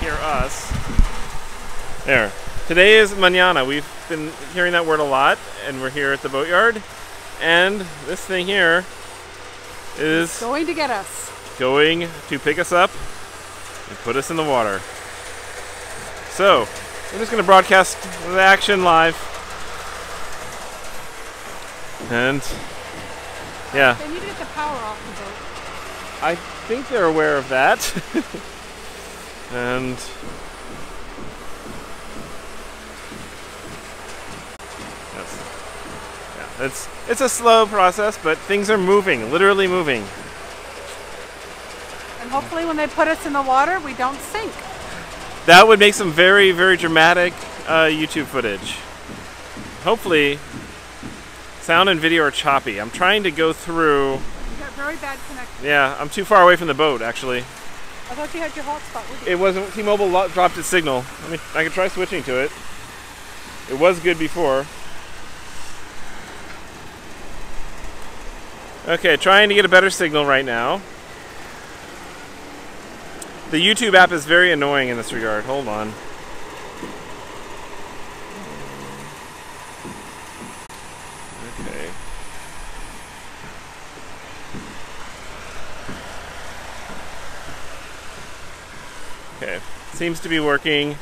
hear us. There. Today is Mañana. We've been hearing that word a lot, and we're here at the boatyard. And this thing here is going to get us. Going to pick us up and put us in the water. So, we're just going to broadcast the action live. And, yeah. They need to get the power off the boat. I think they're aware of that. And it's a slow process, but things are moving, literally moving. And hopefully when they put us in the water, we don't sink. That would make some very, very dramatic YouTube footage. Hopefully, sound and video are choppy. I'm trying to go through. You got very bad connection. Yeah, I'm too far away from the boat, actually. I thought you had your hotspot with you. It wasn't. T-Mobile dropped its signal. I could try switching to it. It was good before. Okay, trying to get a better signal right now. The YouTube app is very annoying in this regard. Hold on. Okay. Okay, seems to be working,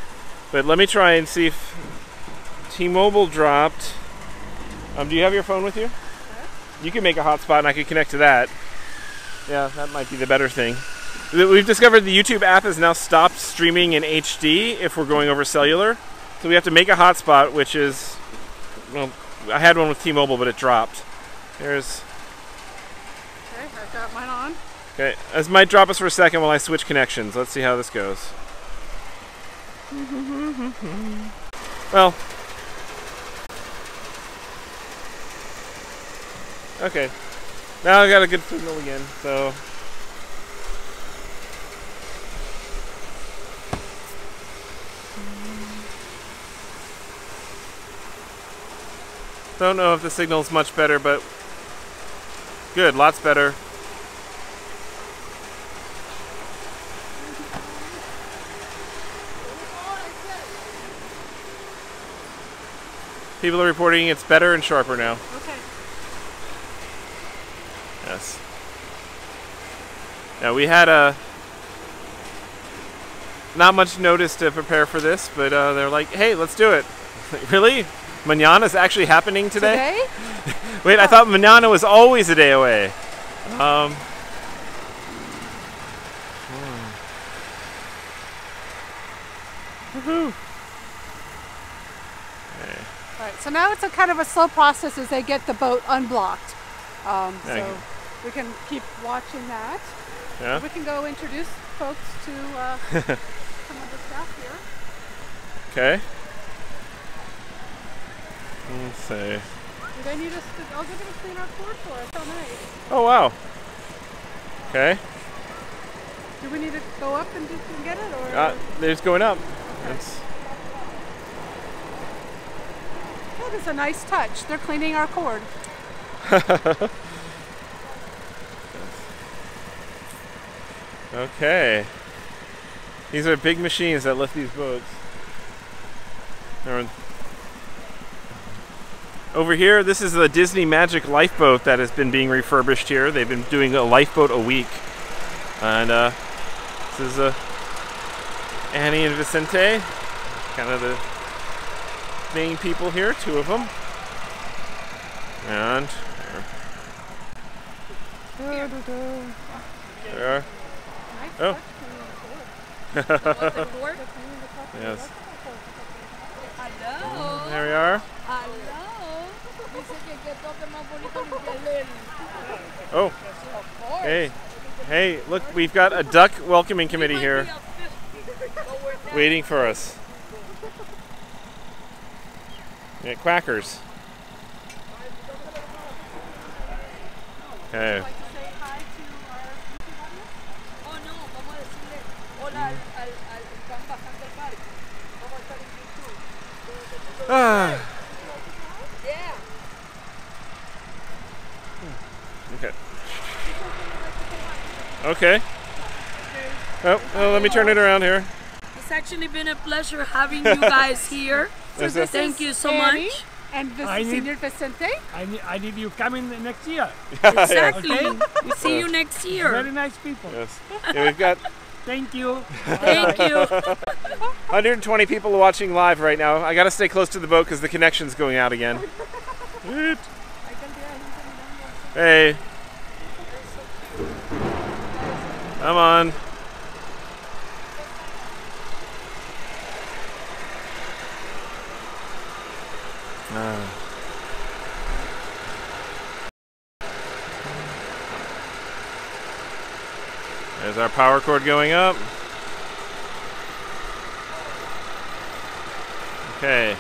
but let me try and see if T-Mobile dropped. Do you have your phone with you? You can make a hotspot and I could connect to that. Yeah, that might be the better thing. We've discovered the YouTube app has now stopped streaming in HD if we're going over cellular. So we have to make a hotspot, which is, well, I had one with T-Mobile, but it dropped. There's... Okay, I've got mine on. Okay, this might drop us for a second while I switch connections. Let's see how this goes. Well... Okay, now I got a good signal again, so... Don't know if the signal's much better, but... Good, lots better. People are reporting it's better and sharper now. Okay. Yes. Now we had not much notice to prepare for this, but they're like, "Hey, let's do it." Really? Mañana's actually happening today? Wait, I thought Mañana was always a day away. Woohoo! Okay. All right. So now it's a kind of a slow process as they get the boat unblocked. So we can keep watching that. Yeah. We can go introduce folks to some of the staff here. Okay. Let's see. Do they need us to? Oh, they're going to clean our cord for us. How nice. Oh wow. Okay. Do we need to go up and get it, or? They're just going up. Okay. That is a nice touch. They're cleaning our cord. Okay. These are big machines that lift these boats. Over here, this is the Disney Magic lifeboat that has been being refurbished here. They've been doing a lifeboat a week. And this is Annie and Vicente, kind of the main people here, two of them. And there are. Oh. Yes. Hello. There we are. Hello. Oh. Hey. Hey, look, we've got a duck welcoming committee here waiting for us. Yeah, quackers. Okay. Okay. Okay. Oh, well, let me turn it around here. It's actually been a pleasure having you guys here. So this Thank you so Annie much. And Senior Vicente. I need you coming next year. Exactly. Okay. We see you next year. Very nice people. Yes. Yeah, we've got Thank you. Thank you. 120 people watching live right now. I gotta stay close to the boat because the connection's going out again. Hey. Come on. There's our power cord going up. Okay.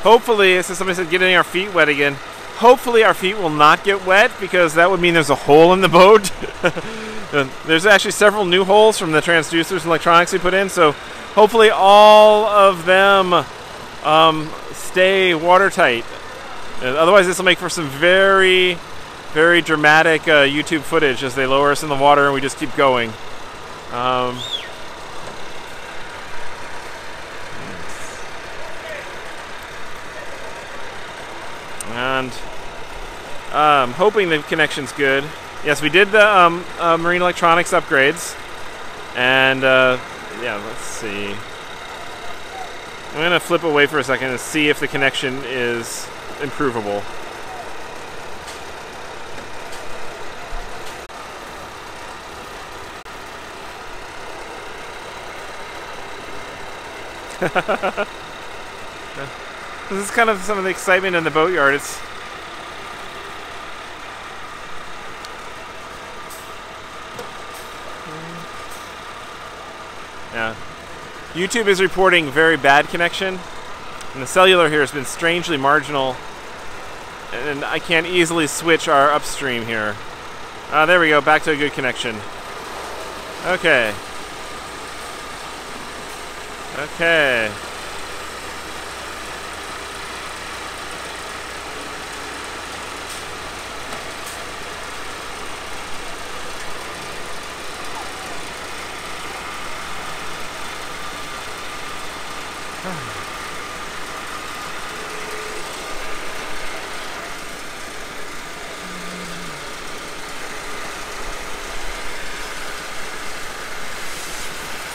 Hopefully, this is somebody said getting our feet wet again. Hopefully our feet will not get wet because that would mean there's a hole in the boat. There's actually several new holes from the transducers and electronics we put in, so hopefully all of them stay watertight. Otherwise this will make for some very, very dramatic YouTube footage as they lower us in the water and we just keep going. And hoping the connection's good. Yes, we did the marine electronics upgrades. And yeah, let's see. I'm going to flip away for a second and see if the connection is improvable. This is kind of some of the excitement in the boatyard. It's yeah. YouTube is reporting very bad connection, and the cellular here has been strangely marginal, and I can't easily switch our upstream here. There we go, back to a good connection. Okay. Okay.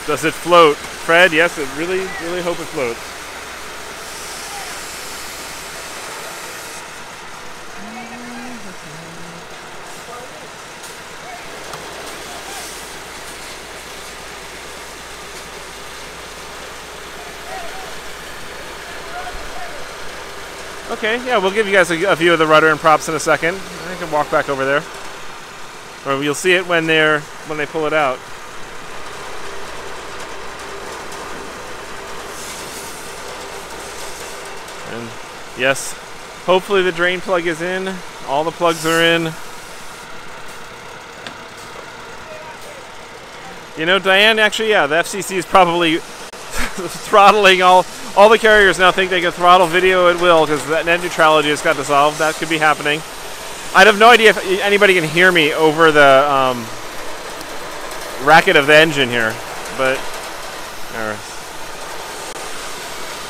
Does it float? Fred, yes, I really hope it floats. Okay, yeah, we'll give you guys a view of the rudder and props in a second. I can walk back over there. Or you'll see it when they pull it out. And yes, hopefully the drain plug is in. All the plugs are in. You know, Diane, actually, yeah, the FCC is probably throttling all the carriers now think they can throttle video at will because that net neutrality just got dissolved. That could be happening. I have no idea if anybody can hear me over the racket of the engine here, but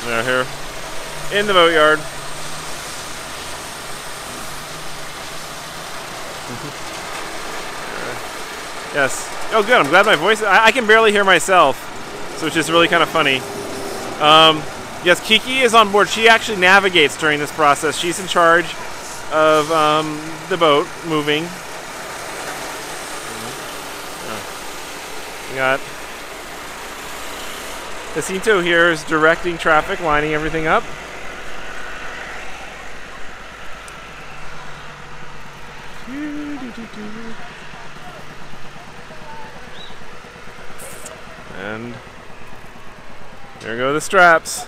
they're here in the boatyard. Yes. Oh, good. I'm glad my voice. I can barely hear myself, so it's just really kind of funny. Yes, Kiki is on board. She actually navigates during this process. She's in charge of the boat moving. We got Jacinto here is directing traffic, lining everything up. And there go the straps.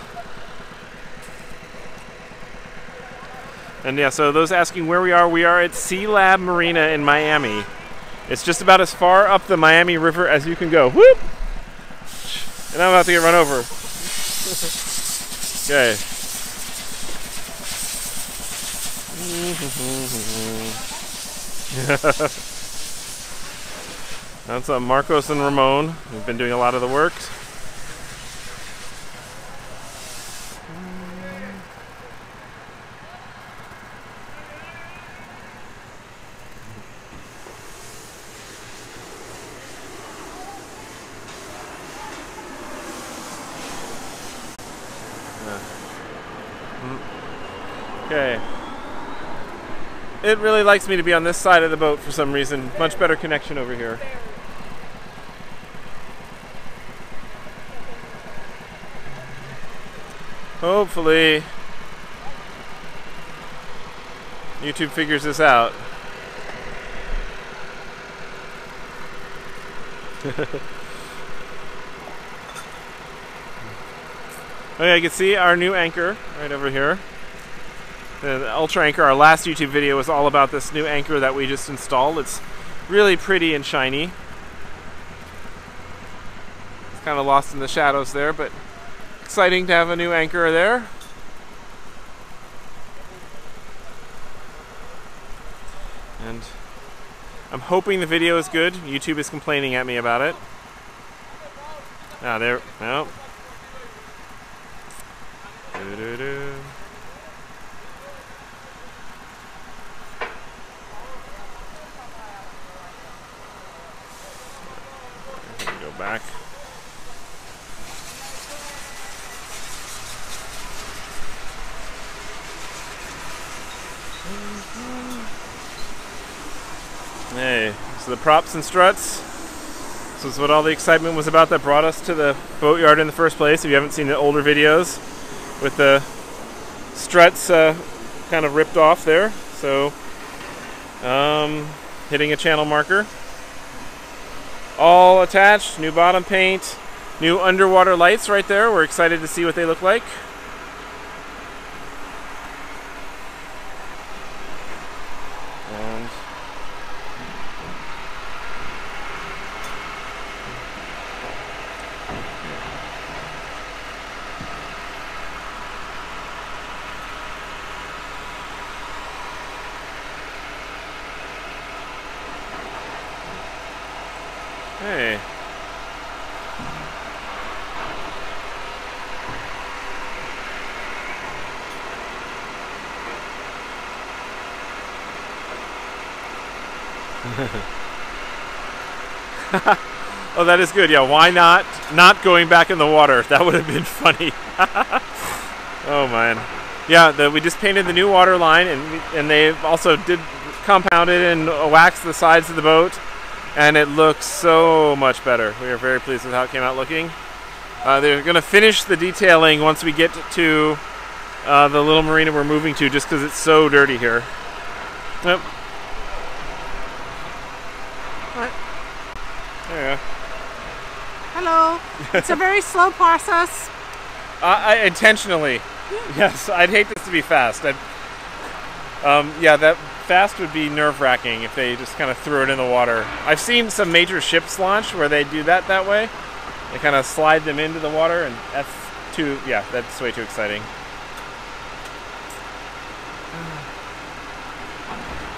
And yeah, so those asking where we are at SeaLab Marina in Miami. It's just about as far up the Miami River as you can go. Whoop! And I'm about to get run over. Okay. That's Marcos and Ramon. We've been doing a lot of the work. Okay. It really likes me to be on this side of the boat for some reason. Much better connection over here. Hopefully YouTube figures this out. Okay, you can see our new anchor right over here. The Ultra Anchor, our last YouTube video was all about this new anchor that we just installed. It's really pretty and shiny. It's kind of lost in the shadows there, but exciting to have a new anchor there. And I'm hoping the video is good. YouTube is complaining at me about it. Ah, there, no. Doo-doo-doo. Go back. Hey, so the props and struts. This is what all the excitement was about that brought us to the boatyard in the first place. If you haven't seen the older videos with the struts kind of ripped off there. So, hitting a channel marker. All attached, new bottom paint, new underwater lights right there. We're excited to see what they look like. And hey. Oh, that is good. Yeah, why not going back in the water? That would have been funny. Oh man. Yeah, we just painted the new water line, and they also did compounded and waxed the sides of the boat, and it looks so much better. We are very pleased with how it came out looking. They're going to finish the detailing once we get to the little marina we're moving to, just because it's so dirty here. Yep. What? There you go. Hello. It's a very slow process. Intentionally. Yes, I'd hate this to be fast. Yeah, that fast would be nerve-wracking if they just kind of threw it in the water. I've seen some major ships launch where they do that way. They kind of slide them into the water, and that's way too exciting.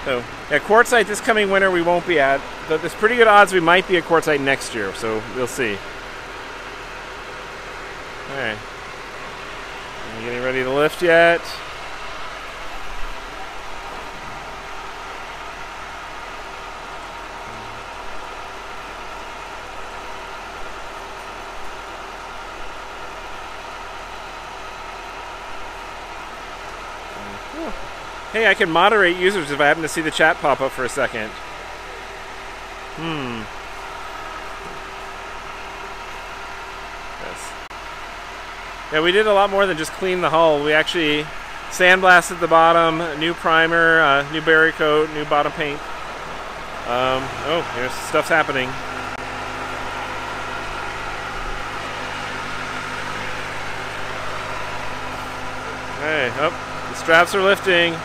So, yeah, quartzite this coming winter we won't be at, but there's pretty good odds we might be at quartzite next year, so we'll see. Alright. Are you getting ready to lift yet? Hey, I can moderate users if I happen to see the chat pop up for a second. Yes. Yeah, we did a lot more than just clean the hull. We actually sandblasted the bottom, new primer, new barrier coat, new bottom paint. Oh, here's stuff's happening. Hey, oh, the straps are lifting.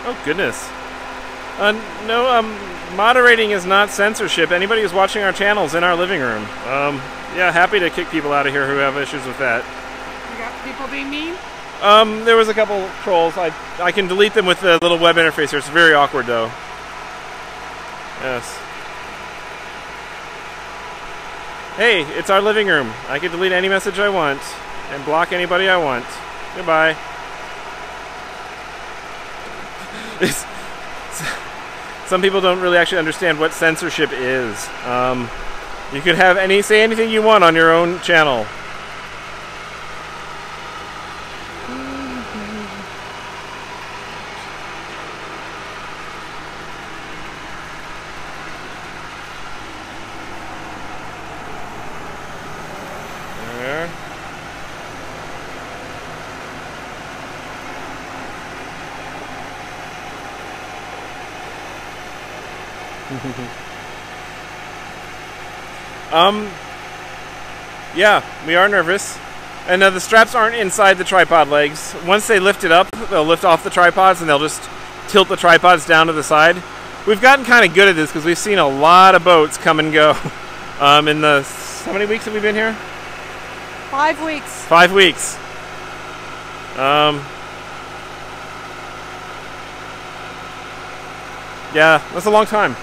Oh, goodness. No, moderating is not censorship. Anybody who's watching our channel's in our living room. Yeah, happy to kick people out of here who have issues with that. You got people being mean? There was a couple trolls. I can delete them with the little web interface here. It's very awkward, though. Yes. Hey, it's our living room. I can delete any message I want and block anybody I want. Goodbye. Some people don't really actually understand what censorship is. You could have say anything you want on your own channel. There. Yeah, we are nervous. And the straps aren't inside the tripod legs. Once they lift it up, they'll lift off the tripods and they'll just tilt the tripods down to the side. We've gotten kind of good at this because we've seen a lot of boats come and go. How many weeks have we been here? 5 weeks. 5 weeks. Yeah, that's a long time.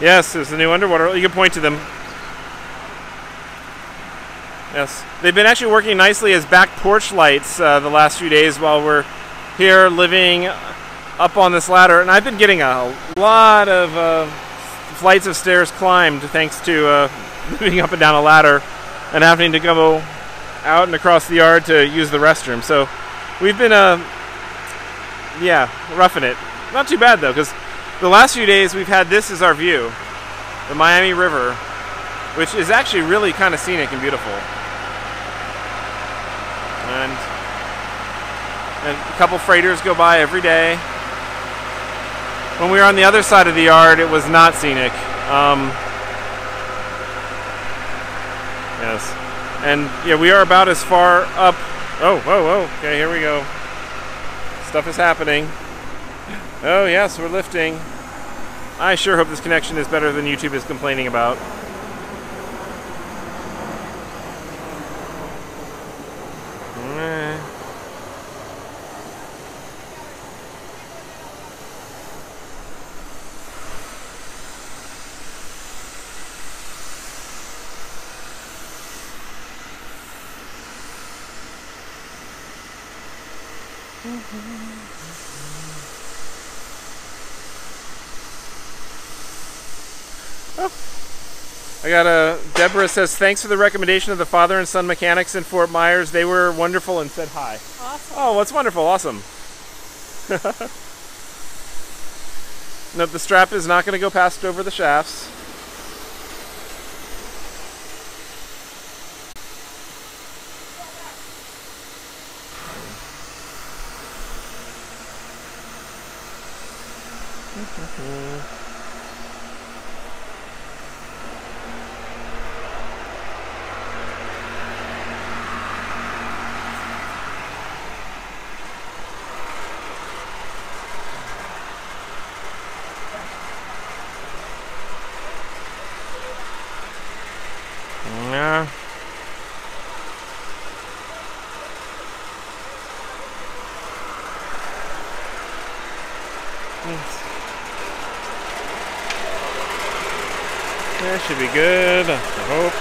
Yes, there's the new underwater. You can point to them. Yes, they've been actually working nicely as back porch lights the last few days while we're here living up on this ladder. And I've been getting a lot of flights of stairs climbed thanks to moving up and down a ladder and having to go out and across the yard to use the restroom. So we've been, yeah, roughing it. Not too bad though, because the last few days we've had this as our view, the Miami River, which is actually really kind of scenic and beautiful. And a couple freighters go by every day. When we were on the other side of the yard, it was not scenic. Yes. And yeah, we are about as far up. Oh, whoa, whoa. Okay, here we go. Stuff is happening. Oh, yes, we're lifting. I sure hope this connection is better than YouTube is complaining about. I got Deborah says, thanks for the recommendation of the father and son mechanics in Fort Myers. They were wonderful and said hi. Awesome. Oh, that's wonderful. Awesome. No, the strap is not going to go past over the shafts. Yeah. That should be good, I hope.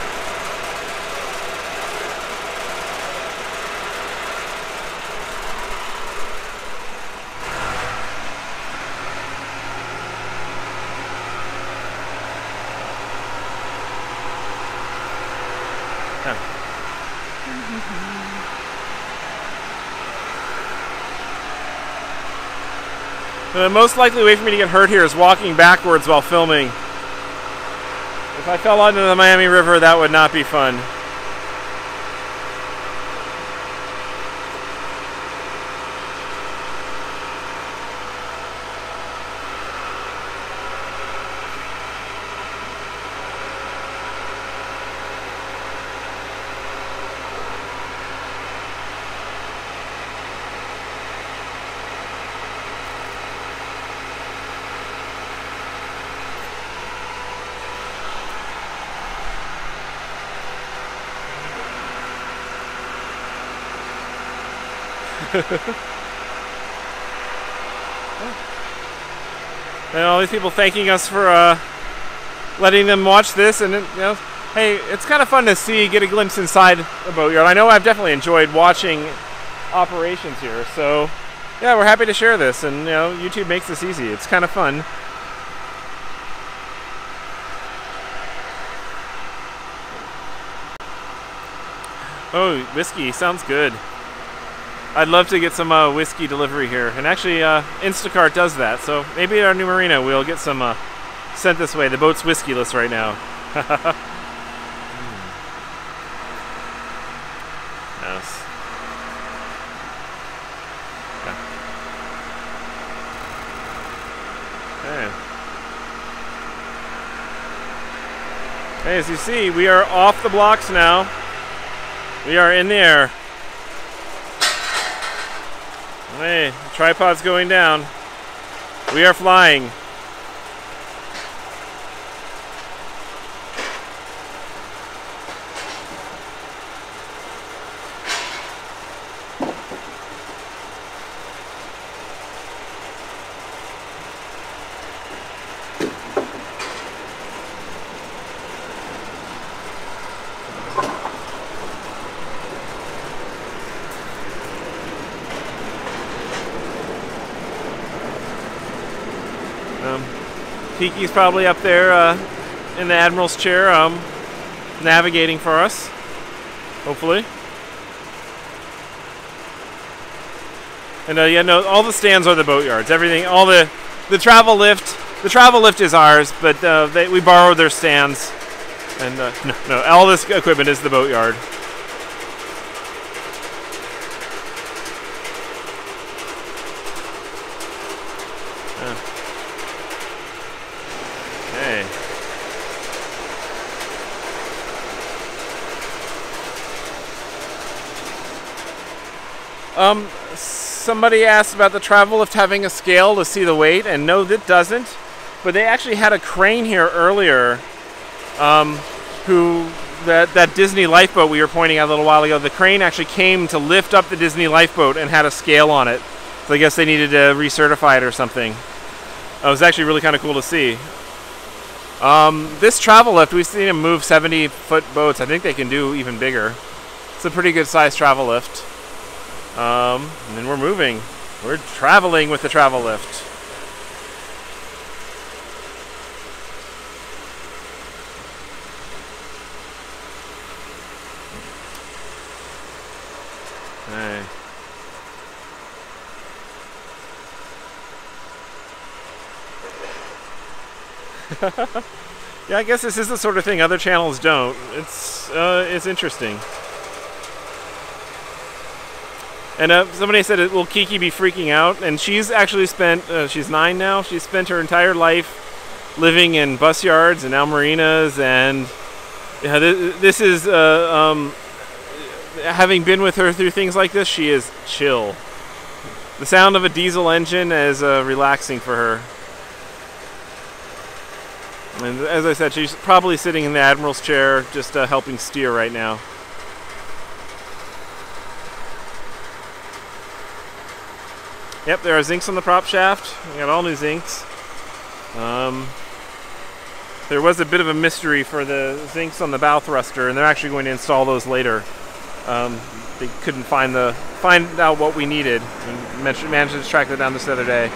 The most likely way for me to get hurt here is walking backwards while filming. If I fell onto the Miami River, that would not be fun. And all these people thanking us for letting them watch this, and you know, hey, it's kind of fun to see, get a glimpse inside the boatyard. I know I've definitely enjoyed watching operations here, so yeah, we're happy to share this, and you know, YouTube makes this easy. It's kind of fun. Oh, whiskey sounds good. I'd love to get some whiskey delivery here, and actually Instacart does that, so maybe at our new marina we'll get some sent this way. The boat's whiskey-less right now. Yes. Yeah. Okay. Hey, as you see, we are off the blocks now. We are in the air. Hey, the tripod's going down. We are flying. Kiki's probably up there in the Admiral's chair navigating for us, hopefully. And yeah, no, all the stands are the boatyards. Everything, all the travel lift. The travel lift is ours, but we borrowed their stands. And no, all this equipment is the boatyard. Somebody asked about the travel lift having a scale to see the weight, and no, that doesn't. But they actually had a crane here earlier. That Disney lifeboat we were pointing out a little while ago, the crane actually came to lift up the Disney lifeboat and had a scale on it. So I guess they needed to recertify it or something. It was actually really kind of cool to see. This travel lift, we've seen them move 70-foot boats. I think they can do even bigger. It's a pretty good sized travel lift. And then we're moving. We're traveling with the travel lift. Hey. Yeah, I guess this is the sort of thing other channels don't. It's interesting. And somebody said, will Kiki be freaking out? And she's actually spent, she's 9 now, she's spent her entire life living in bus yards and now marinas, and yeah, this is, having been with her through things like this, she is chill. The sound of a diesel engine is relaxing for her. And as I said, she's probably sitting in the Admiral's chair, just helping steer right now. Yep, there are zincs on the prop shaft. We got all new zincs. There was a bit of a mystery for the zincs on the bow thruster, and they're actually going to install those later. They couldn't find out what we needed, and managed to track that down this other day.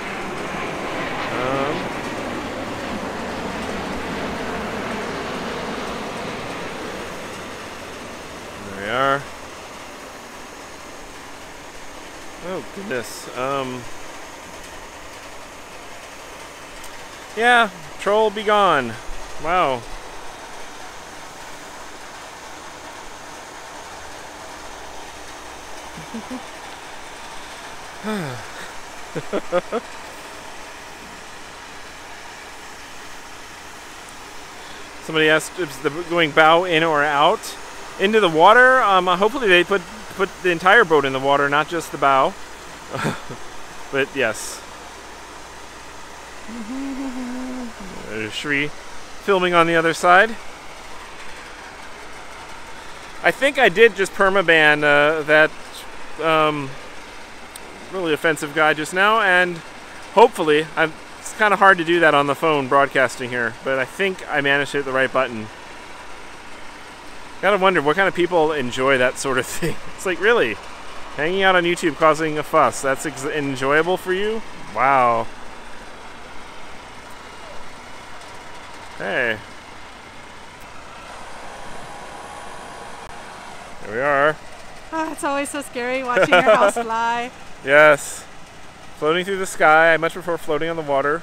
There we are. Oh goodness. Yeah, troll be gone. Wow. Somebody asked if the going bow in or out into the water. Hopefully they put the entire boat in the water, not just the bow. But yes. There's Cherie filming on the other side. I think I did just permaban that really offensive guy just now, and hopefully, it's kind of hard to do that on the phone broadcasting here, but I think I managed to hit the right button. Gotta wonder what kind of people enjoy that sort of thing. It's like, really? Hanging out on YouTube causing a fuss, that's enjoyable for you? Wow. Hey. Here we are. Oh, it's always so scary watching your house fly. Yes. Floating through the sky. I much prefer floating on the water.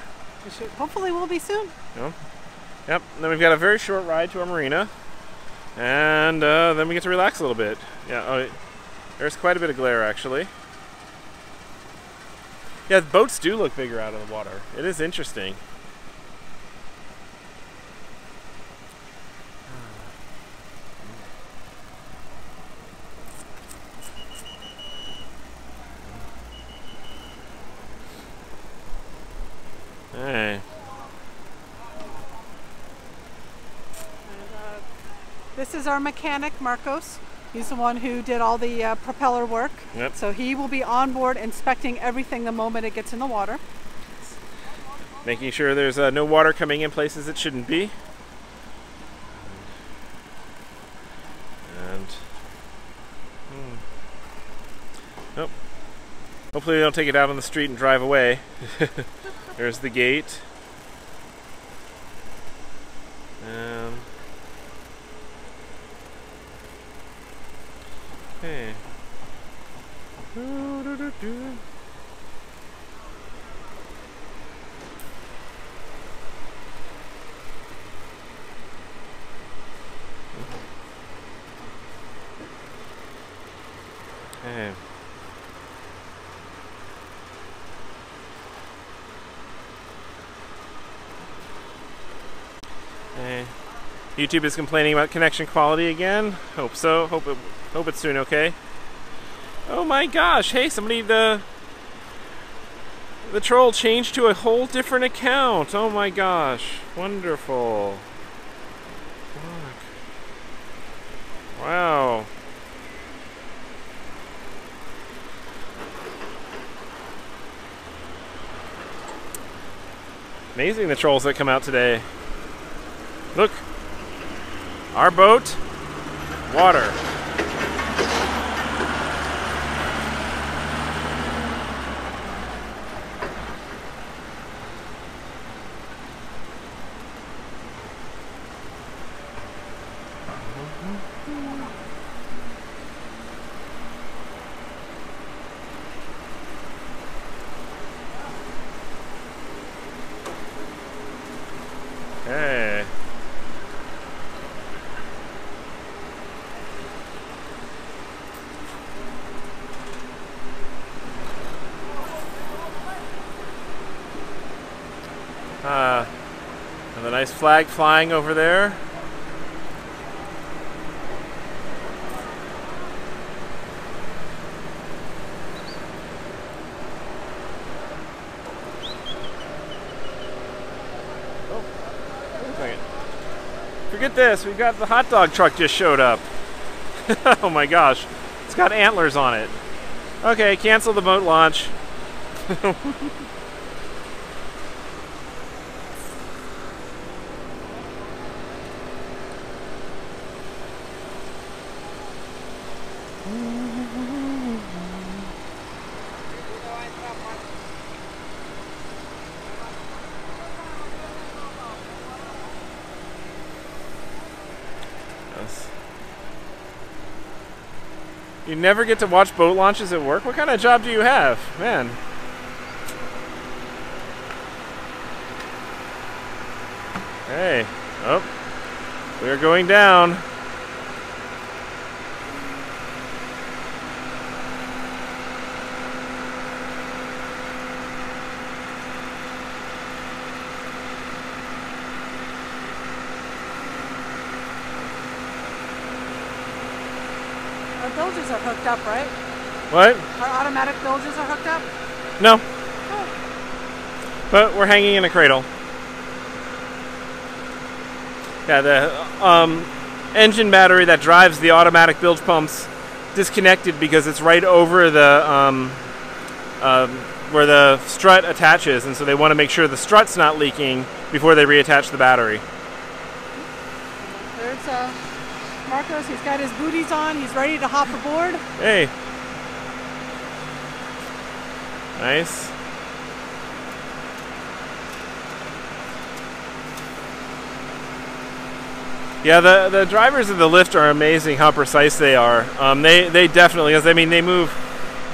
Hopefully we'll be soon. Yep. Yep. And then we've got a very short ride to our marina. And then we get to relax a little bit. Yeah, oh, there's quite a bit of glare, actually. Yeah, the boats do look bigger out of the water. It is interesting. Hey. This is our mechanic, Marcos. He's the one who did all the propeller work. Yep. So he will be on board inspecting everything the moment it gets in the water. Making sure there's no water coming in places it shouldn't be. And nope. Hopefully they don't take it out on the street and drive away. There's the gate. Hey. Hey. Hey. YouTube is complaining about connection quality again. Hope so. Hope it's doing okay. Oh my gosh! Hey, somebody the troll changed to a whole different account. Oh my gosh! Wonderful. Look. Wow. Amazing the trolls that come out today. Look. Our boat. Water. Hey. And the nice flag flying over there. Forget this, we've got the hot dog truck just showed up. Oh my gosh, it's got antlers on it. Okay, cancel the boat launch. You never get to watch boat launches at work? What kind of job do you have? Man. Hey. Oh. We are going down. Our bilges are hooked up, right? What? Our automatic bilges are hooked up? No. Oh. But we're hanging in a cradle. Yeah, the engine battery that drives the automatic bilge pumps disconnected because it's right over the where the strut attaches, and so they want to make sure the strut's not leaking before they reattach the battery. There's Marcos. He's got his booties on. He's ready to hop aboard. Hey. Nice. Yeah, the drivers of the lift are amazing how precise they are. They definitely, I mean, they move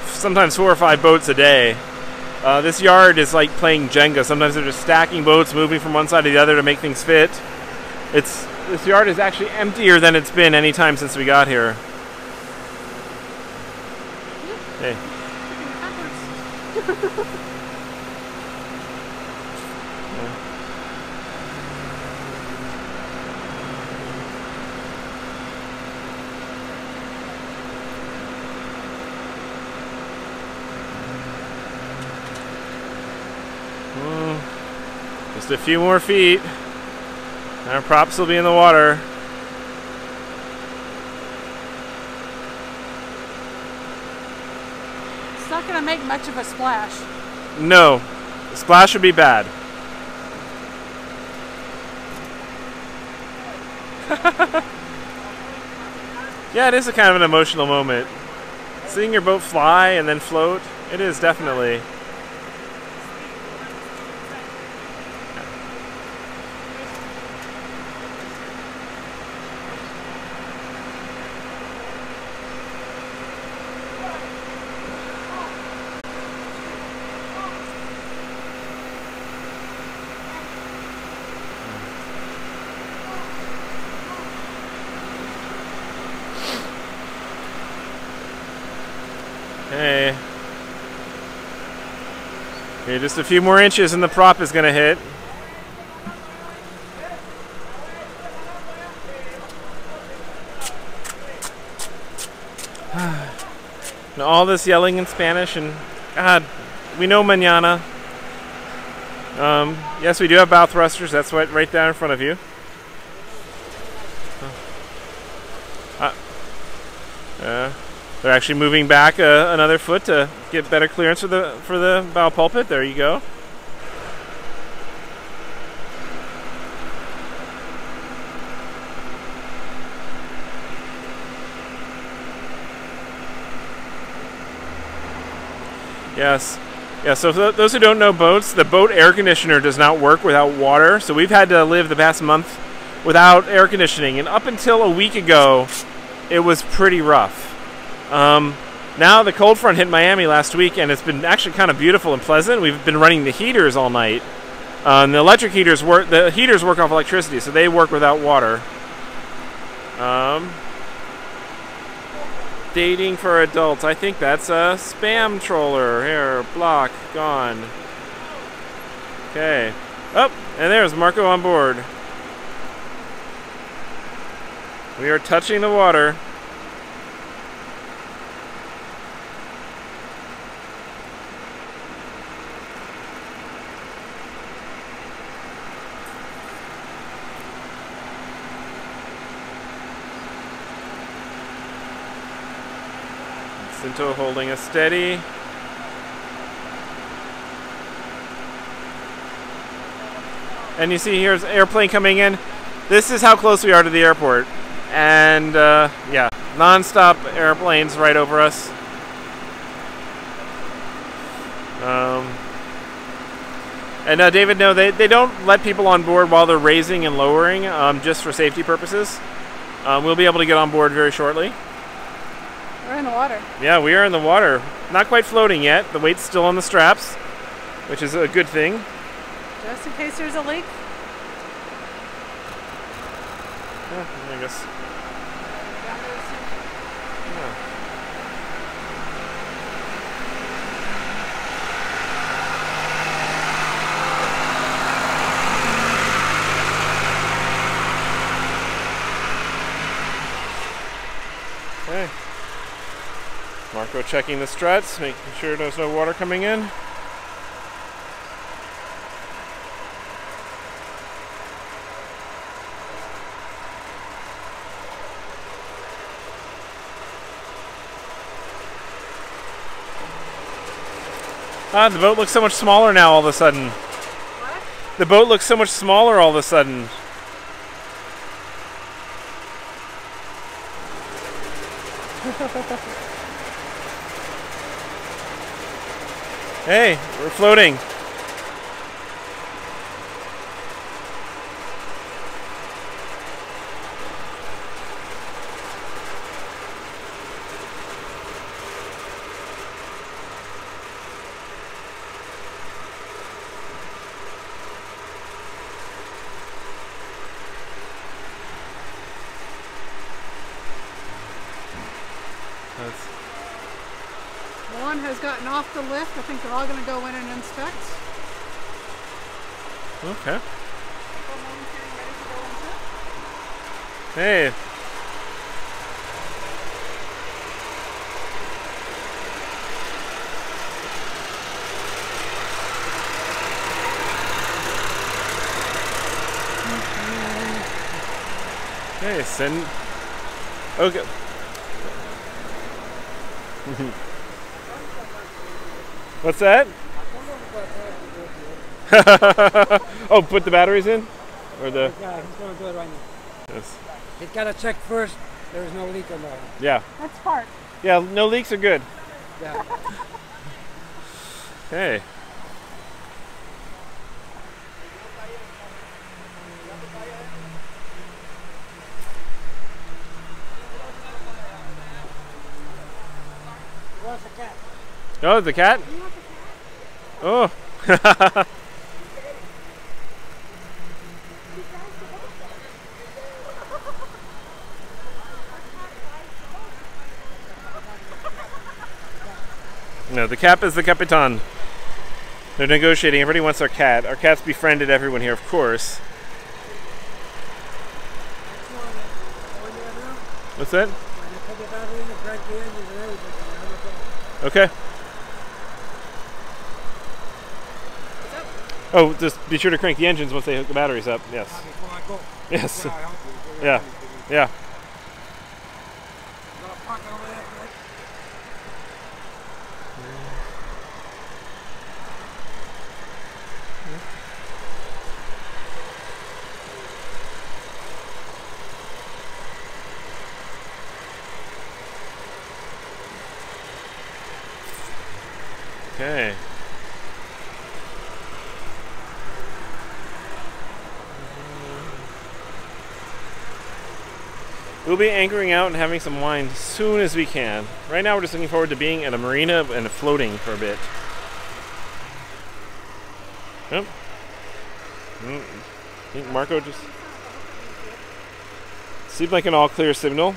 sometimes 4 or 5 boats a day. This yard is like playing Jenga. Sometimes they're just stacking boats, moving from one side to the other to make things fit. This yard is actually emptier than it's been any time since we got here. Hey. Just a few more feet. Our props will be in the water. It's not going to make much of a splash. No, the splash would be bad. Yeah, it is a kind of an emotional moment. Seeing your boat fly and then float, it is definitely. Hey. Okay, just a few more inches and the prop is going to hit. And all this yelling in Spanish, and God, we know mañana. Yes, we do have bow thrusters. That's right there in front of you. They're actually moving back another foot to get better clearance for the bow pulpit. There you go. Yes. Yeah, so for those who don't know boats, the boat air conditioner does not work without water. So we've had to live the past month without air conditioning. And up until a week ago, it was pretty rough. Now the cold front hit Miami last week, and it's been actually kind of beautiful and pleasant. We've been running the heaters all night. And the electric heaters work off electricity, so they work without water. Dating for adults. I think that's a spam troller. Here, block, gone. Okay. Oh, and there's Marco on board. We are touching the water. Cinto holding us steady. And you see here's airplane coming in. This is how close we are to the airport. And yeah, non-stop airplanes right over us. And David, no, they don't let people on board while they're raising and lowering, just for safety purposes. We'll be able to get on board very shortly. We're in the water. Yeah, we are in the water. Not quite floating yet. The weight's still on the straps, which is a good thing. Just in case there's a leak. Yeah, I guess. Yeah. Okay. Marco checking the struts, making sure there's no water coming in. Ah, the boat looks so much smaller now all of a sudden. What? The boat looks so much smaller all of a sudden. Hey, we're floating. One has gotten off the lift. I think they're all going to go in and inspect. Okay. One's getting ready to go into. Hey. Hey, send. Okay. What's that? Oh, put the batteries in? Or the... Yeah, he's going to do it right now. Yes. He's got to check first. There is no leak on there. Yeah. That's part. Yeah, no leaks are good. Yeah. Hey. Where's the cat? Oh, the cat? Oh. No, the cap is the Capitan. They're negotiating. Everybody wants our cat. Our cat's befriended everyone here, of course. What's that? Okay. Oh, just be sure to crank the engines once they hook the batteries up. Yes. Before I go. Yes. Yeah, I help you. Yeah. Yeah. Got a pocket over there, right? Okay. We'll be anchoring out and having some wine as soon as we can. Right now we're just looking forward to being at a marina and floating for a bit. Yep. I think Marco just... Seemed like an all clear signal.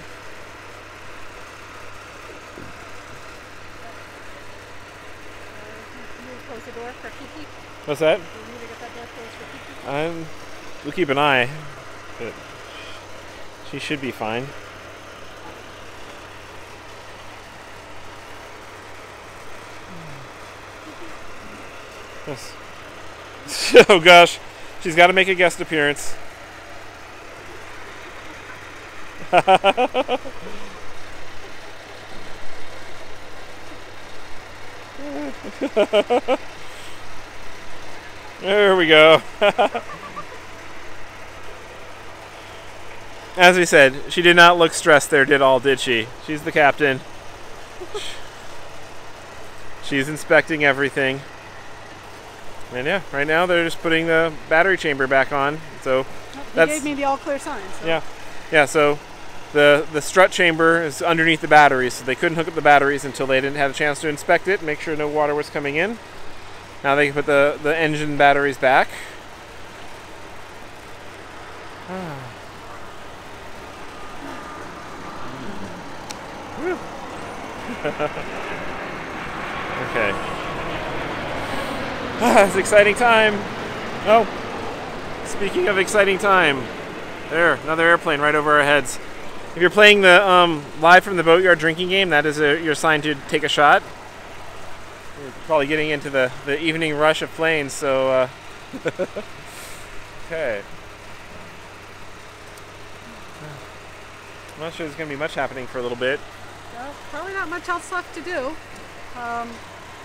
Close the door for Kiki. What's that? You need to get that door closed for Kiki. We'll keep an eye. But she should be fine. Yes. Oh gosh, she's got to make a guest appearance. There we go. As we said, she did not look stressed there, did she? She's the captain. She's inspecting everything. And yeah, right now they're just putting the battery chamber back on. So They gave me the all clear sign. So. yeah. Yeah, so the strut chamber is underneath the batteries, so they couldn't hook up the batteries until they didn't have a chance to inspect it, make sure no water was coming in. Now they can put the engine batteries back. Okay. It's an exciting time. Oh, speaking of exciting time, there, another airplane right over our heads. If you're playing the live from the boatyard drinking game, that is your sign to take a shot. We're probably getting into the evening rush of planes, so okay. I'm not sure there's going to be much happening for a little bit. Well, probably not much else left to do.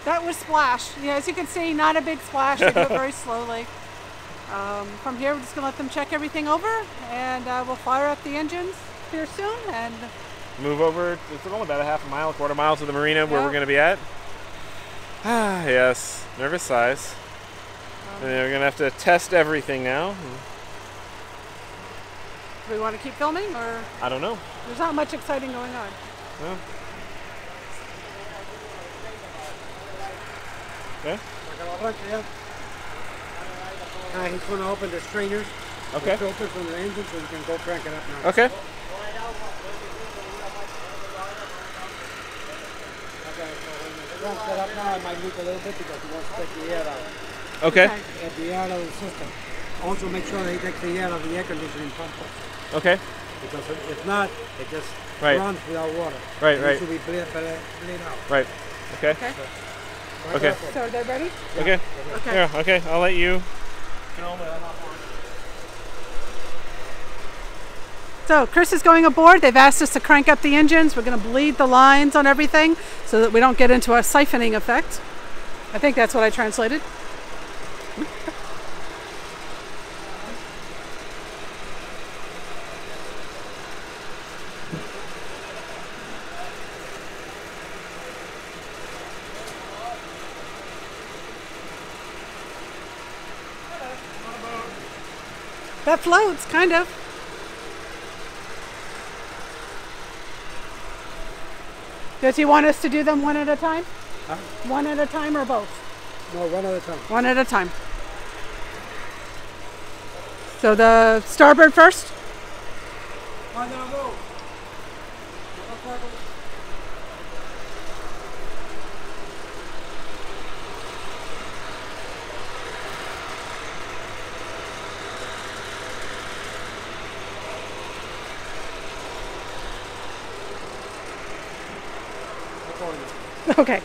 That was splash. Yeah, as you can see, not a big splash. They do it very slowly. From here, we're just going to let them check everything over, and we'll fire up the engines here soon and move over. It's only about a half a mile, a quarter mile to the marina where we're going to be at. Ah, yes, nervous sighs. And then we're going to have to test everything now. Do we want to keep filming, or? I don't know. There's not much exciting going on. No. Okay. He's going to open the strainers. Okay. The filter from the engine, so you can go crank it up now. Okay. Crank it up now. It might leak a little bit because he wants to take the air out. Okay. Get the air out of the system. Also make sure that he takes the air out of the air conditioning pump. Okay. Because if not, it just Right. runs without water. Right, It right. needs to be bleed out. Right. Okay. Okay. Okay. So are they ready? Okay. Okay. Yeah, okay. I'll let you. So Chris is going aboard. They've asked us to crank up the engines. We're going to bleed the lines on everything so that we don't get into a siphoning effect. I think that's what I translated. That floats, kind of. Does he want us to do them one at a time? Huh? One at a time or both? No, one at a time. One at a time. So the starboard first? Okay.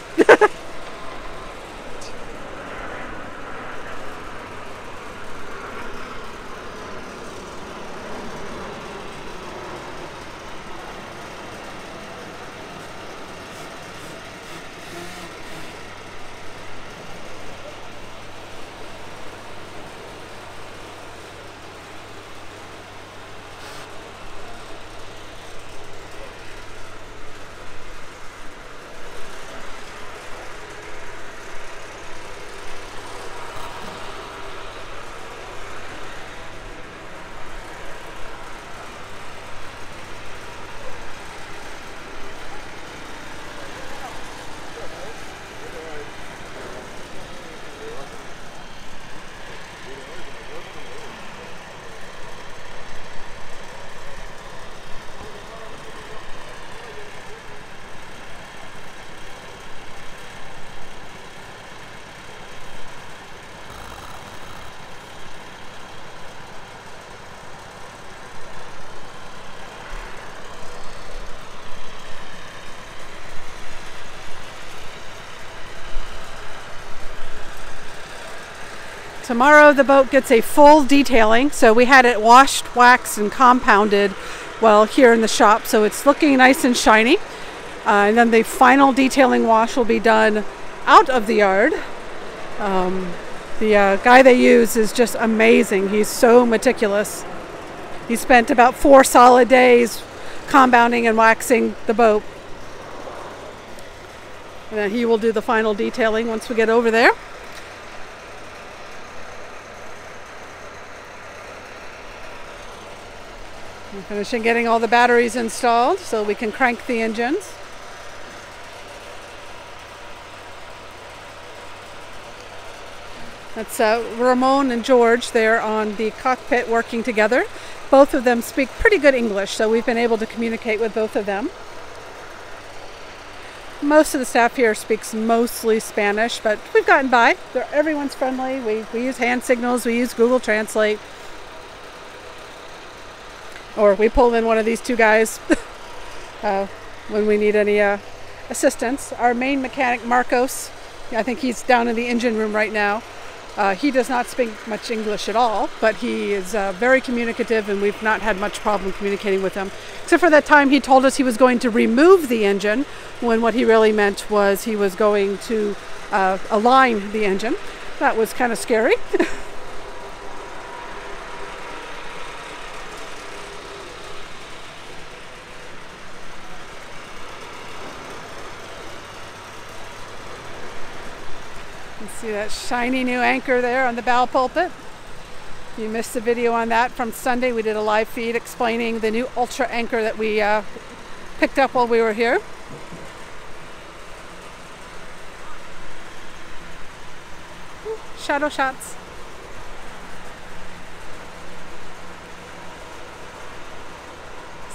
Tomorrow the boat gets a full detailing, so we had it washed, waxed, and compounded well here in the shop, so it's looking nice and shiny. And then the final detailing wash will be done out of the yard. The guy they use is just amazing. He's so meticulous. He spent about 4 solid days compounding and waxing the boat. And then he will do the final detailing once we get over there. I'm finishing getting all the batteries installed so we can crank the engines. That's Ramon and George. They're on the cockpit working together. Both of them speak pretty good English, so we've been able to communicate with both of them. Most of the staff here speaks mostly Spanish, but we've gotten by. Everyone's friendly. We use hand signals, we use Google Translate. Or we pull in one of these two guys when we need any assistance. Our main mechanic, Marcos, I think he's down in the engine room right now. He does not speak much English at all, but he is very communicative, and we've not had much problem communicating with him. Except for that time he told us he was going to remove the engine, when what he really meant was he was going to align the engine. That was kind of scary. You see that shiny new anchor there on the bow pulpit. If you missed the video on that from Sunday, we did a live feed explaining the new Ultra anchor that we picked up while we were here. Shadow shots.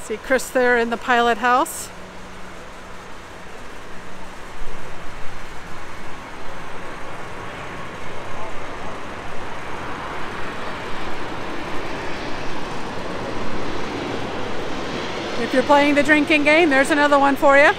See Chris there in the pilot house. If you're playing the drinking game, there's another one for you.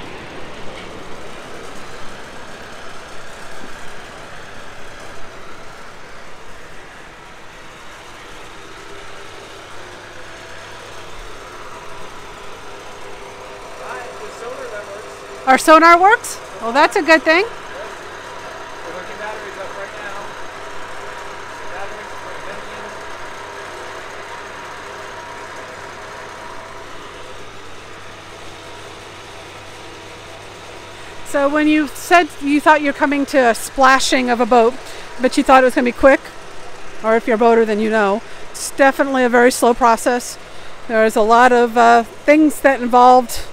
Our sonar works? Well, that's a good thing. We're hooking batteries up right now. Batteries for engine. So when you said you thought you're coming to a splashing of a boat, but you thought it was going to be quick, or if you're a boater then you know, it's definitely a very slow process. There's a lot of things that involved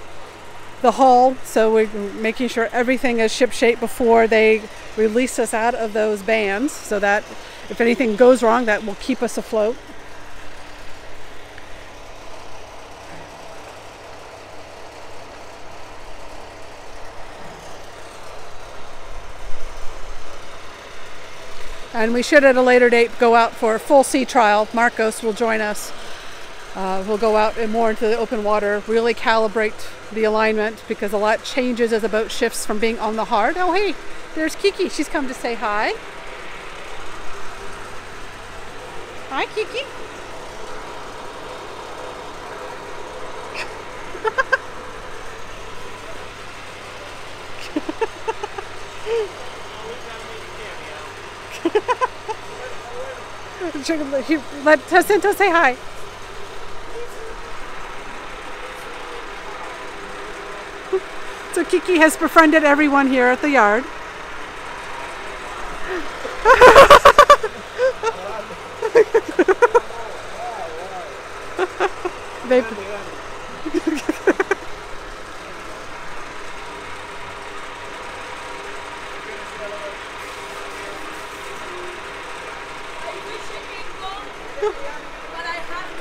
the hull, so we're making sure everything is ship-shape before they release us out of those bands, so that if anything goes wrong, that will keep us afloat. And we should at a later date go out for a full sea trial. Marcos will join us. We'll go out and more into the open water, really calibrate the alignment, because a lot changes as the boat shifts from being on the hard. Oh hey, there's Kiki. She's come to say hi. Hi Kiki. Let Jacinto say hi. So Kiki has befriended everyone here at the yard.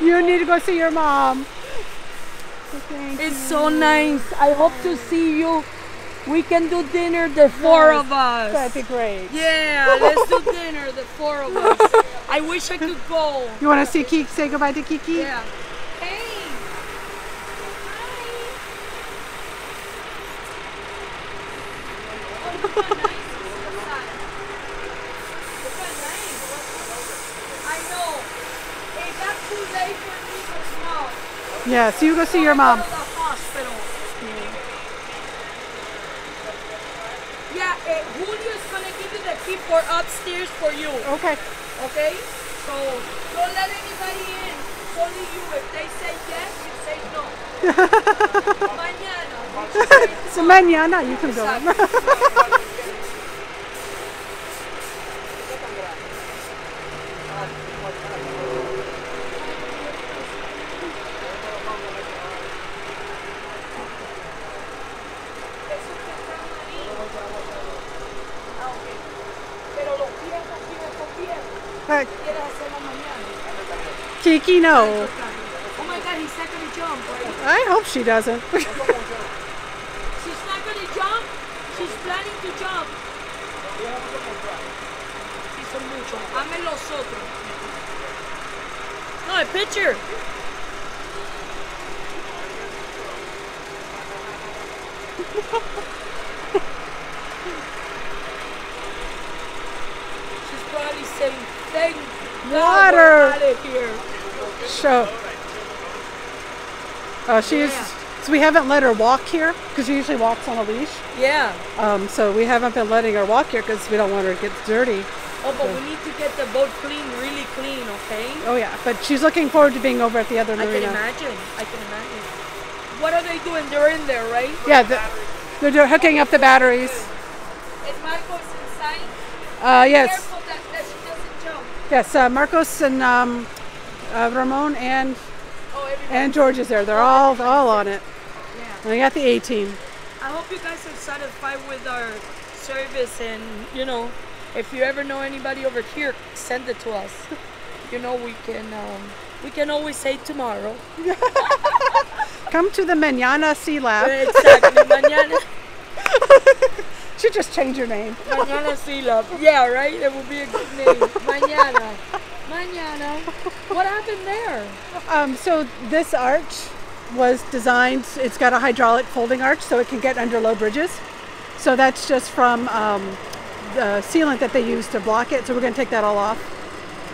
You need to go see your mom. It's so nice. I hope to see you. We can do dinner, the four of us. That'd be great. Yeah, let's do dinner, the four of us. I wish I could go. You want to see Kiki? Say goodbye to Kiki? Yeah. Hey. Yes, you go see your mom. Yeah, Julio's gonna give you the key for upstairs for you. Okay. Okay? So don't let anybody in. It's only you. If they say yes, you say no. Mañana. So mañana you can go. Kiki, no. Oh my God, he's not going to jump. I hope she doesn't. She's not going to jump. She's planning to jump. Hizo mucho. Ame los otros. No, a picture. She's probably saying, thank Water. God we're out of here. Show. Oh, she's So we haven't let her walk here because she usually walks on a leash. Yeah. So we haven't been letting her walk here because we don't want her to get dirty. Oh, but we need to get the boat clean, really clean, okay? Oh yeah, but she's looking forward to being over at the other I marina. can imagine. I can imagine. What are they doing? They're in there, right? Yeah, they're hooking up the batteries. Is Marcos inside? Yes. Careful that she doesn't jump. Yes, Marcos and Ramon and Oh, George is there. They're all on it. Yeah. And we got the A-team. I hope you guys are satisfied with our service, and you know, if you ever know anybody over here, send it to us. You know, we can always say tomorrow. Come to the Mañana SeaLab. Exactly, Mañana. Should just change your name. Mañana SeaLab. Yeah, right? That would be a good name. Mañana. Mañana. What happened there? So this arch was designed, it's got a hydraulic folding arch so it can get under low bridges. So that's just from the sealant that they use to block it. So we're going to take that all off.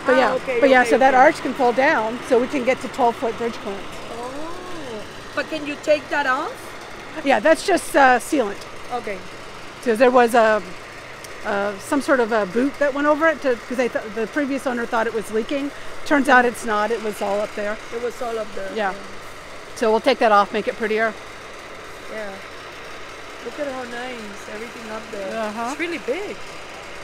But so that arch can fold down so we can get to 12-foot bridge clearance. Oh. But can you take that off? Yeah, that's just sealant. Okay. So there was some sort of a boot that went over it because the previous owner thought it was leaking. Turns out it's not. It was all up there. It was all up there. Yeah. So we'll take that off, make it prettier. Yeah. Look at how nice everything up there. Uh-huh. It's really big.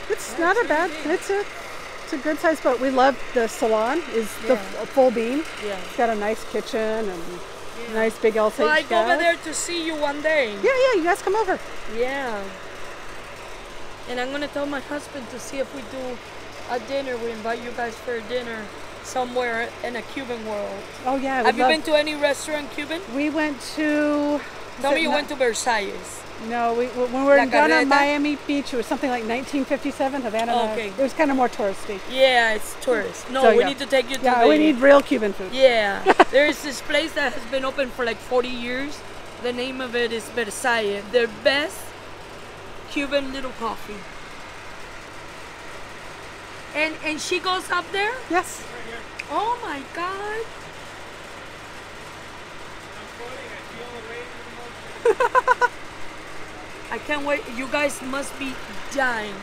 It's not a bad. It's a good size boat. We love the salon. Is the full beam. Yeah. It's got a nice kitchen and a nice big LCH Well, I go over gas. there to see you one day. Yeah, you guys come over. Yeah. And I'm gonna tell my husband to see if we do a dinner. We invite you guys for a dinner somewhere in a Cuban world. Oh yeah. Have you been to any restaurant Cuban? We went to. Tell me you went to Versailles. No, when we were La in Ghana, Carreta? Miami Beach, it was something like 1957, Havana. Oh, okay. It was kind of more touristy. Yeah, it's tourist. No, So, we need to take you to Yeah, we need real Cuban food. Yeah, there's this place that has been open for like 40 years. The name of it is Versailles. Their best Cuban little coffee. And she goes up there? Yes. Oh my God. I can't wait. You guys must be dying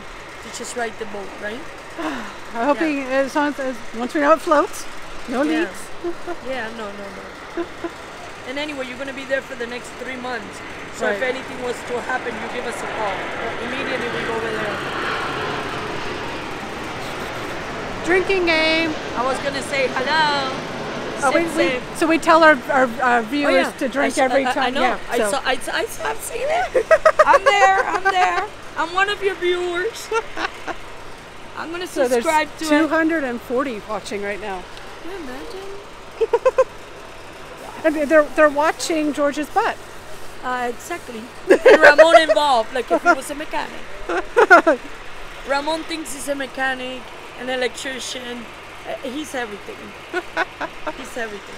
to just ride the boat, right? I'm hoping as long as once we know it floats, no leaks. Yeah, no. And anyway, you're going to be there for the next 3 months. So if Right. anything was to happen, you give us a call. Immediately we go over there. Drinking game. I was going to say hello. So we tell our viewers to drink every time. I know. Yeah, so. I've seen it. I'm there. I'm one of your viewers. I'm going to So there's subscribe to it. 240 watching right now. Can you imagine? And they're watching George's butt. Exactly. And Ramon involved, like if he was a mechanic. Ramon thinks he's a mechanic, an electrician. He's everything. He's everything.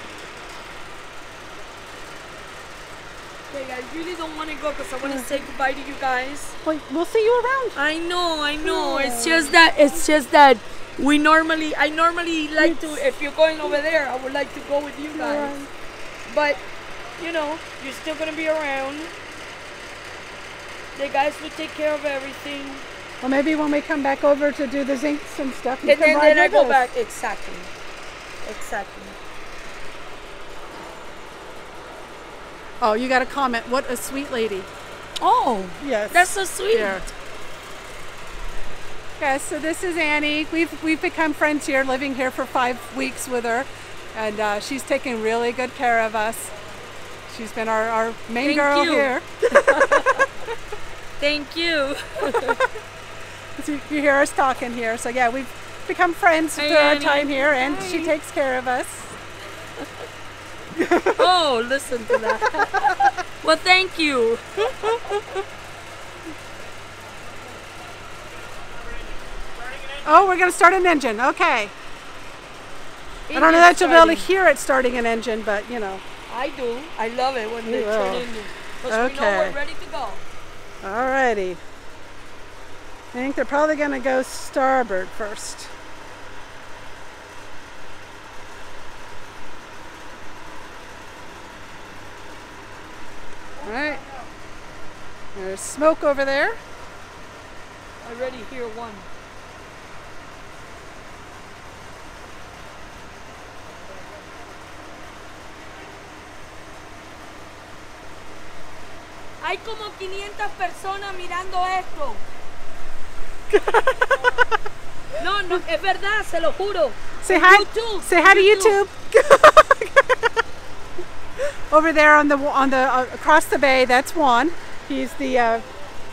Okay, I really don't want to go because I want to say goodbye to you guys. Well, we'll see you around. I know. It's just that I normally like to, if you're going over there, I would like to go with you guys. Right. But, you know, you're still going to be around. The guys will take care of everything. Well, maybe when we come back over to do the zincs and stuff, you And can ride then I with go us. back. Exactly. Oh, you got a comment. What a sweet lady. Oh, Yes. that's so sweet. Here. Yes, so this is Annie. We've become friends here, living here for 5 weeks with her, and she's taking really good care of us. She's been our main Thank girl you. here. Thank you. So you hear us talking here. So yeah, we've become friends Hey, through our Annie. time here, and Hi. she takes care of us. Oh, listen to that. Well, thank you. Oh, we're going to start an engine. Okay. I don't know that you'll be able to hear it starting an engine, but you know. I do. I love it when they You turn will. into. Because we know Okay. we're ready to go. Alrighty. I think they're probably going to go starboard first. All right. There's smoke over there. I already hear one. Hay como 500 personas mirando esto. No, no, es verdad, se lo juro. Say hi. YouTube. Say hi to YouTube. Over there on the across the bay, that's Juan. He's the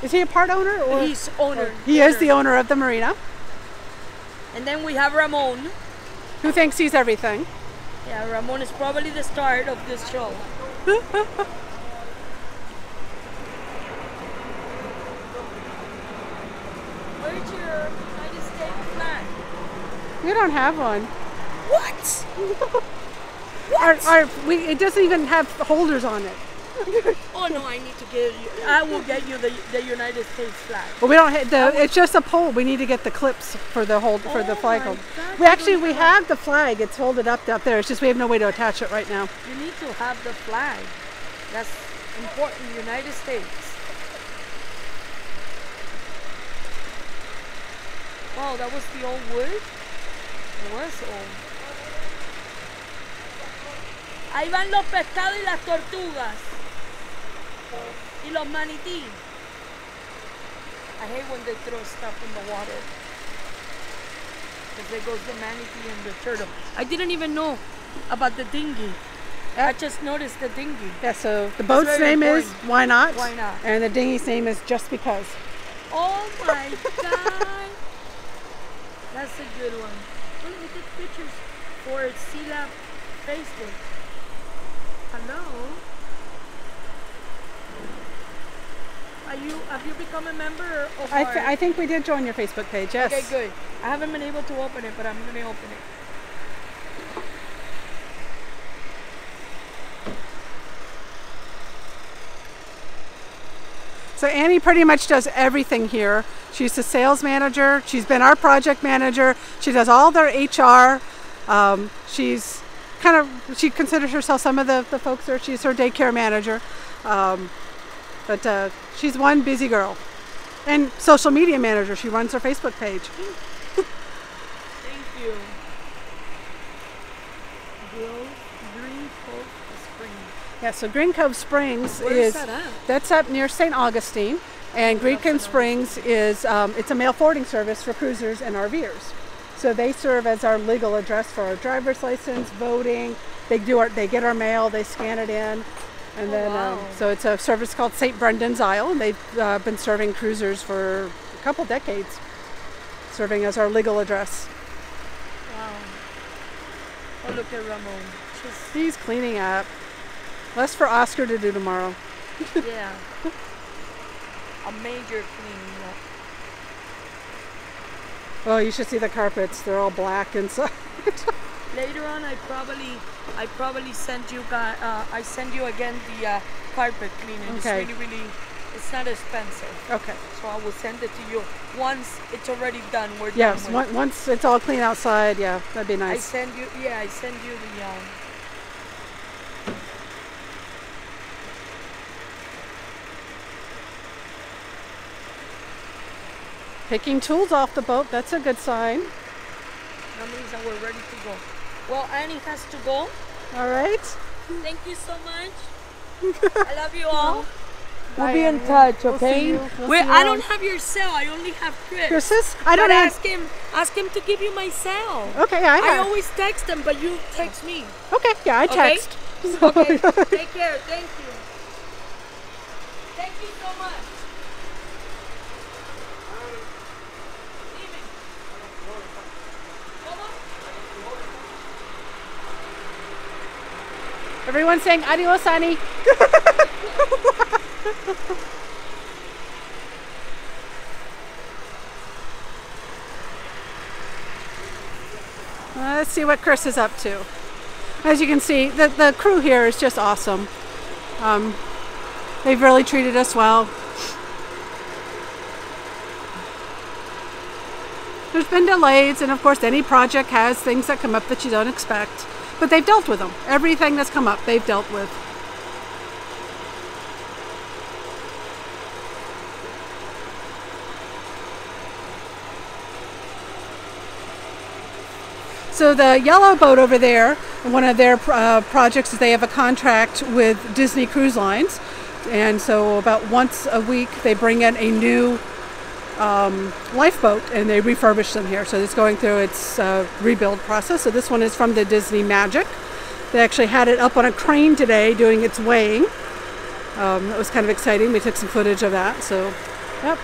is he a part owner or He's owner. he is the owner of the marina, And then we have Ramon. who thinks he's everything. Yeah, Ramon is probably the start of this show. Where's your United States flag? We don't have one. What? It doesn't even have holders on it. Oh no, I need to get you. I will get you the United States flag. Well, we don't have it's just a pole. We need to get the clips for the the flag my hold. God, We have the flag. It's folded up there. It's just we have no way to attach it right now. You need to have the flag. That's important. United States. Oh, that was the old wood? It was old. Ahí van los pescados y las tortugas. Y los manití. I hate when they throw stuff in the water. Because there goes the manatee and the turtle. I didn't even know about the dinghy. I just noticed the dinghy. Yeah. So the boat's name is Why Not? Why Not? And the dinghy's name is Just Because. Oh my God. That's a good one. Oh, we did pictures for SeaLab Facebook. Hello. Have you become a member of I think we did join your Facebook page. Yes. Okay, good. I haven't been able to open it, but I'm going to open it. So Annie pretty much does everything here. She's the sales manager. She's been our project manager. She does all their HR. She considers herself some of the folks there. She's her daycare manager. But she's one busy girl. And social media manager. She runs her Facebook page. Thank you. Green Cove Springs. Yeah, so Green Cove Springs Where's that at? That's up near St. Augustine. And Green Cove Springs is it's a mail forwarding service for cruisers and RVers. So they serve as our legal address for our driver's license, voting. They get our mail, they scan it in, and then so it's a service called St. Brendan's Isle, and they've been serving cruisers for a couple decades, serving as our legal address. Wow. Oh, look at Ramon. He's cleaning up. Less for Oscar to do tomorrow. Yeah. A major cleaning up. Oh, you should see the carpets. They're all black inside. Later on, I probably send you guys. I send you again the carpet cleaning. Okay. It's really, it's not expensive. Okay. So I will send it to you once it's already done. We're yes, done with it. Once it's all clean outside, yeah, that'd be nice. I send you the. Picking tools off the boat, that's a good sign. That means that we're ready to go. Well, Annie has to go. All right. Thank you so much. I love you all. We'll Bye, be in Annie. touch, We'll okay? see you. We'll Wait, see you I on- don't have your cell. I only have Chris. Chris's? I don't But have. ask him to give you my cell. Okay, I I have. always text him, but you text me. Okay, yeah, I Okay? text. Okay. Take care. Thank you. Thank you so much. Dime. ¿Cómo? Everyone's saying adios, Annie. Let's see what Chris is up to. As you can see, the crew here is just awesome. They've really treated us well. There's been delays, and of course any project has things that come up that you don't expect. But they've dealt with them. Everything that's come up, they've dealt with. So the yellow boat over there, one of their projects is they have a contract with Disney Cruise Lines. And so about once a week they bring in a new lifeboat and they refurbish them here. So it's going through its rebuild process. So this one is from the Disney Magic. They actually had it up on a crane today doing its weighing. That was kind of exciting. We took some footage of that. So, yep.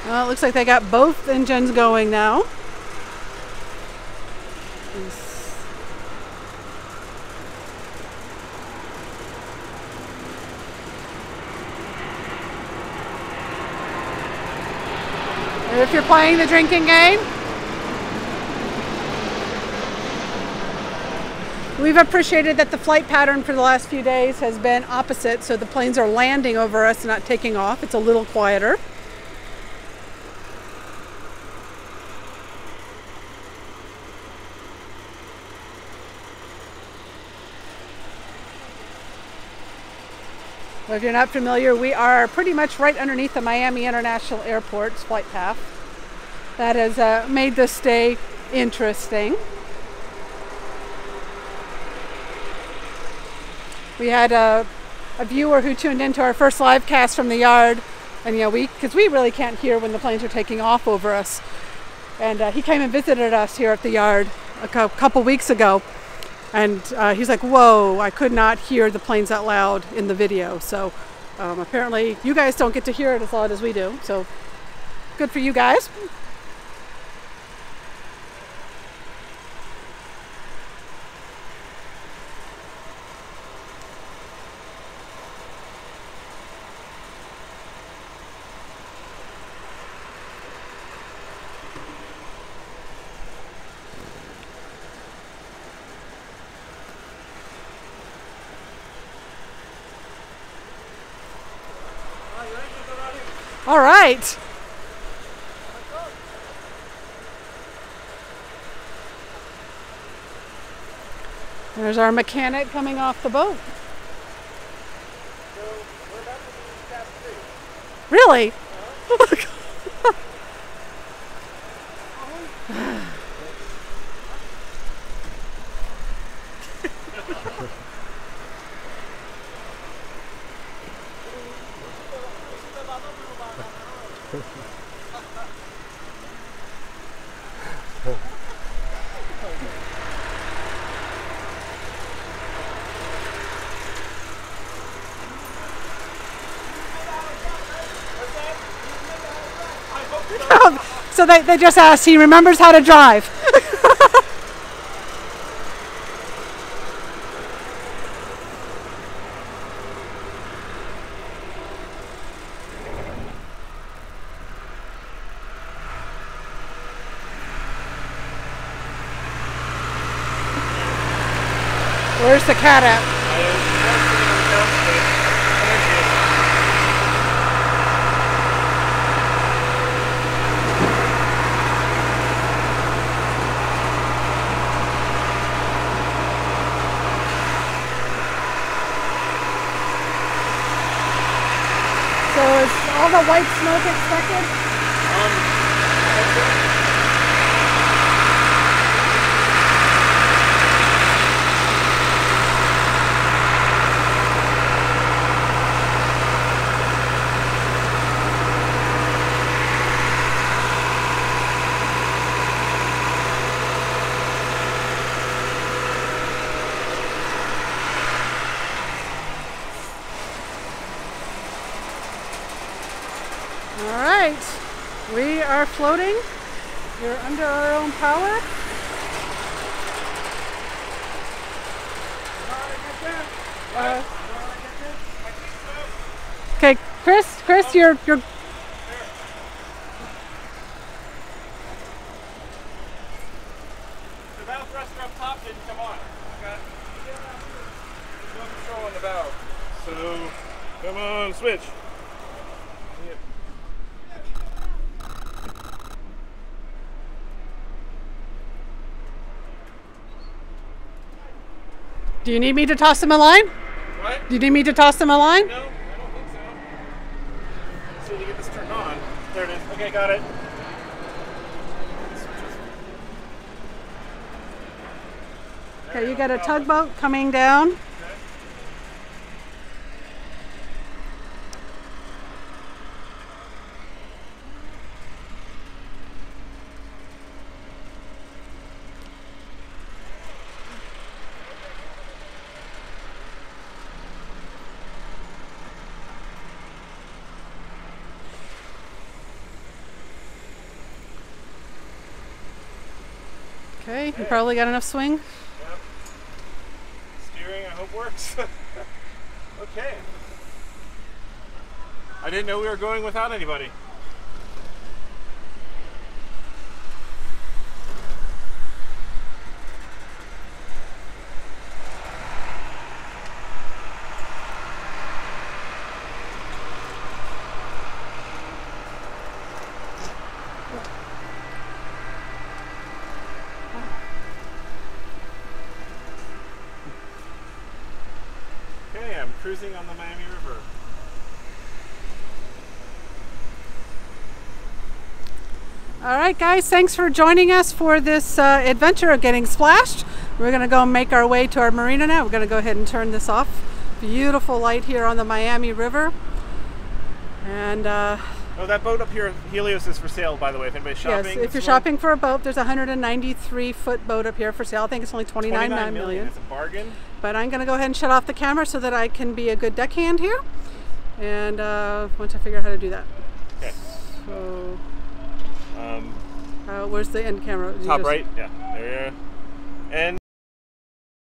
Well, it looks like they got both engines going now. If you're playing the drinking game, we've appreciated that the flight pattern for the last few days has been opposite, so the planes are landing over us and not taking off. It's a little quieter. Well, if you're not familiar, we are pretty much right underneath the Miami International Airport's flight path. That has made this stay interesting. We had a viewer who tuned into our first live cast from the yard, and because we really can't hear when the planes are taking off over us. And he came and visited us here at the yard a couple weeks ago. And he's like, whoa, I could not hear the planes that loud in the video. So apparently you guys don't get to hear it as loud as we do. So good for you guys. All right. There's our mechanic coming off the boat. So we're about to be Cap 3. Really? So they just asked, he remembers how to drive. Where's the cat at? All the white smoke expected? We are floating. We're under our own power. Okay, Chris, you're. The valve thruster up top didn't come on. Okay. There's no control on the valve. So, come on, switch. Do you need me to toss him a line? What? What? Do you need me to toss them a line? No, I don't think so. Let's see if we get this turned on. There it is. Okay, got it. Okay, you got a tugboat coming down. Okay, you probably got enough swing. Yep. Steering, I hope, works. Okay. I didn't know we were going without anybody. Okay, I'm cruising on the Miami River. All right, guys, thanks for joining us for this adventure of getting splashed. We're going to go make our way to our marina now. We're going to go ahead and turn this off. Beautiful light here on the Miami River. And Oh, that boat up here, Helios, is for sale, by the way, if anybody's shopping. yes, if you're shopping for a boat, there's a 193-foot boat up here for sale. I think it's only $29 million. It's a bargain. But I'm going to go ahead and shut off the camera so that I can be a good deckhand here. And once I figure out how to do that. Okay. So, where's the end camera? Top right? Yeah. There you go. And